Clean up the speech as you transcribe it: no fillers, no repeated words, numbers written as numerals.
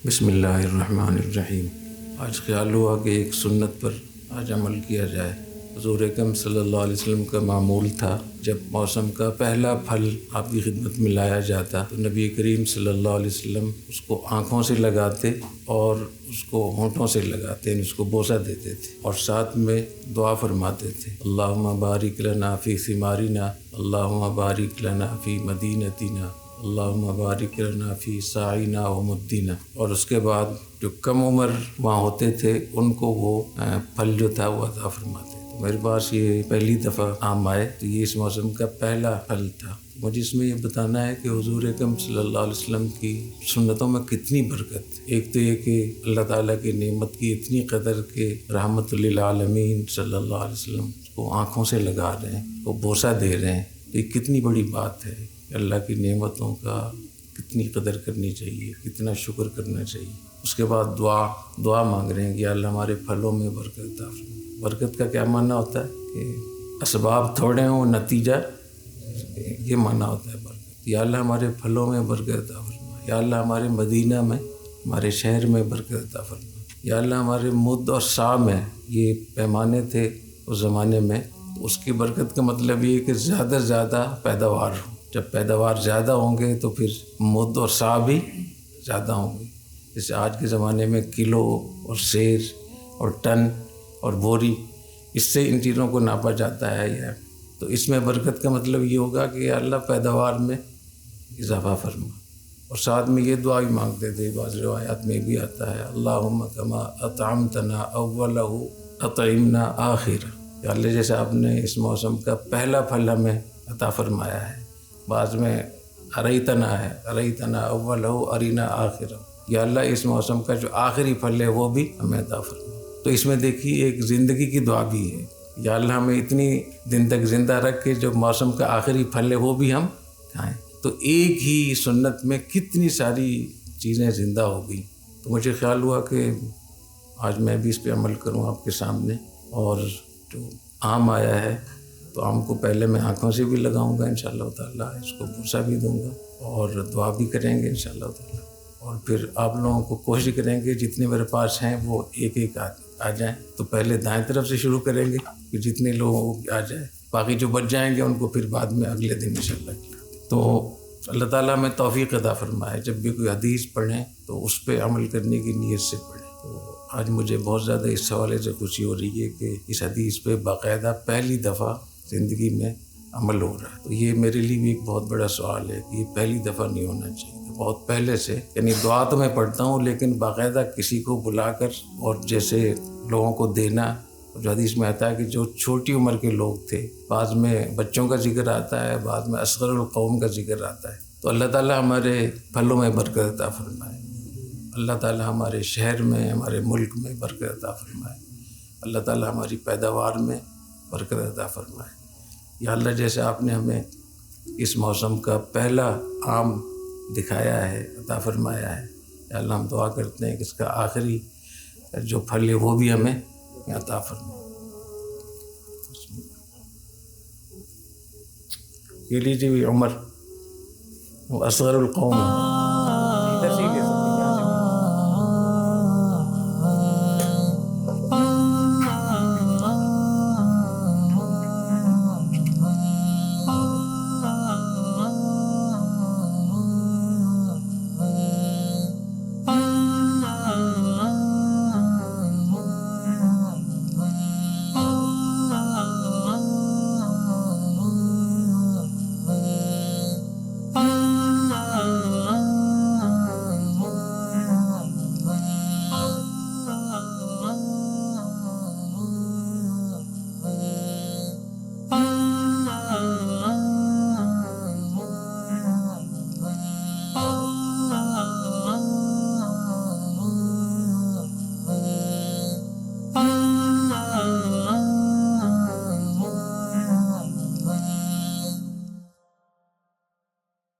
بسم اللہ الرحمن الرحیم۔ آج خیال ہوا کہ ایک سنت پر آج عمل کیا جائے۔ حضور اکرم صلی اللہ علیہ وسلم کا معمول تھا جب موسم کا پہلا پھل آپ کی خدمت میں لایا جاتا تو نبی کریم صلی اللہ علیہ وسلم اس کو آنکھوں سے لگاتے اور اس کو ہونٹوں سے لگاتے، یعنی اس کو بوسہ دیتے تھے اور ساتھ میں دعا فرماتے تھے، اللہم بارک لنا فی ثمارنا، اللہم بارک لنا فی مدینتنا، اللہم بارک لنا فی ساعینا و مدینا۔ اور اس کے بعد جو کم عمر وہاں ہوتے تھے ان کو وہ پھل جو تھا وہ عطا فرماتے۔ تو میرے پاس یہ پہلی دفعہ آم آئے تو یہ اس موسم کا پہلا پھل تھا۔ مجھے اس میں یہ بتانا ہے کہ حضور اکرم صلی اللہ علیہ وسلم کی سنتوں میں کتنی برکت۔ ایک تو یہ کہ اللہ تعالیٰ کی نعمت کی اتنی قدر کہ رحمت للعالمین صلی اللہ علیہ وسلم کو آنکھوں سے لگا رہے ہیں، وہ بوسہ دے رہے ہیں، یہ کتنی بڑی بات ہے۔ اللہ کی نعمتوں کا کتنی قدر کرنی چاہیے، کتنا شکر کرنا چاہیے۔ اس کے بعد دعا مانگ رہے ہیں کہ اللہ ہمارے پھلوں میں برکت عطا فرما۔ برکت کا کیا معنی ہوتا ہے کہ اسباب تھوڑے ہوں نتیجہ، یہ معنی ہوتا ہے برکت۔ یا اللہ ہمارے پھلوں میں برکت عطا فرما، یا اللہ ہمارے مدینہ میں، ہمارے شہر میں برکت عطا فرما، یا اللہ ہمارے مد اور سا میں، یہ پیمانے تھے اس زمانے میں، تو اس کی برکت کا مطلب یہ کہ زیادہ سے زیادہ پیداوار ہو۔ جب پیداوار زیادہ ہوں گے تو پھر مد اور سا بھی زیادہ ہوں گے۔ جیسے آج کے زمانے میں کلو اور سیر اور ٹن اور بوری، اس سے ان چیزوں کو ناپا جاتا ہے۔ تو اس میں برکت کا مطلب یہ ہوگا کہ اللہ پیداوار میں اضافہ فرما۔ اور ساتھ میں یہ دعا بھی مانگتے تھے، بعض روایات میں بھی آتا ہے، اللہم کما اطعمتنا اولہ اطعمنا آخر۔ کہ اللہ جیسے آپ نے اس موسم کا پہلا پھل ہمیں عطا فرمایا ہے، بعض میں اریتنا ہے، اریتنا اولہ ارینا آخر، یا اللہ اس موسم کا جو آخری پھل ہے وہ بھی ہمیں عطا فرما۔ تو اس میں دیکھیے ایک زندگی کی دعا بھی ہے، یا اللہ ہمیں اتنی دن تک زندہ رکھ کے جو موسم کا آخری پھل ہے وہ بھی ہم کھائیں۔ تو ایک ہی سنت میں کتنی ساری چیزیں زندہ ہو گئی۔ تو مجھے خیال ہوا کہ آج میں بھی اس پہ عمل کروں آپ کے سامنے۔ اور جو آم آیا ہے تو آم کو پہلے میں آنکھوں سے بھی لگاؤں گا انشاءاللہ تعالیٰ، اس کو بوسہ بھی دوں گا اور دعا بھی کریں گے انشاءاللہ تعالیٰ۔ اور پھر آپ لوگوں کو کوشش کریں گے جتنے میرے پاس ہیں وہ ایک ایک آ جائیں۔ تو پہلے دائیں طرف سے شروع کریں گے، پھر جتنے لوگوں کو آ جائے، باقی جو بچ جائیں گے ان کو پھر بعد میں اگلے دن انشاءاللہ۔ تو اللہ تعالیٰ ہمیں توفیق عطا فرمائے، جب بھی کوئی حدیث پڑھیں تو اس پہ عمل کرنے کی نیت سے پڑھیں۔ تو آج مجھے بہت زیادہ اس حوالے سے خوشی ہو رہی ہے کہ اس حدیث پہ باقاعدہ پہلی دفعہ زندگی میں عمل ہو رہا ہے۔ تو یہ میرے لیے بھی ایک بہت بڑا سوال ہے کہ یہ پہلی دفعہ نہیں ہونا چاہیے، بہت پہلے سے، یعنی دعا تو میں پڑھتا ہوں لیکن باقاعدہ کسی کو بلا کر اور جیسے لوگوں کو دینا، جو حدیث میں آتا ہے کہ جو چھوٹی عمر کے لوگ تھے، بعض میں بچوں کا ذکر آتا ہے، بعض میں اصغر القوم کا ذکر آتا ہے۔ تو اللہ تعالیٰ ہمارے پھلوں میں برکت عطا فرمائے، اللہ تعالیٰ ہمارے شہر میں، ہمارے ملک میں برکت عطا فرمائے، اللہ تعالیٰ ہماری پیداوار میں برکت عطا فرمائے۔ یا اللہ جیسے آپ نے ہمیں اس موسم کا پہلا آم دکھایا ہے، عطا فرمایا ہے، یا اللہ ہم دعا کرتے ہیں کہ اس کا آخری جو پھل ہے وہ بھی ہمیں عطا فرمائے۔ یہ لیجیے عمر، وہ اصغر القوم ہے۔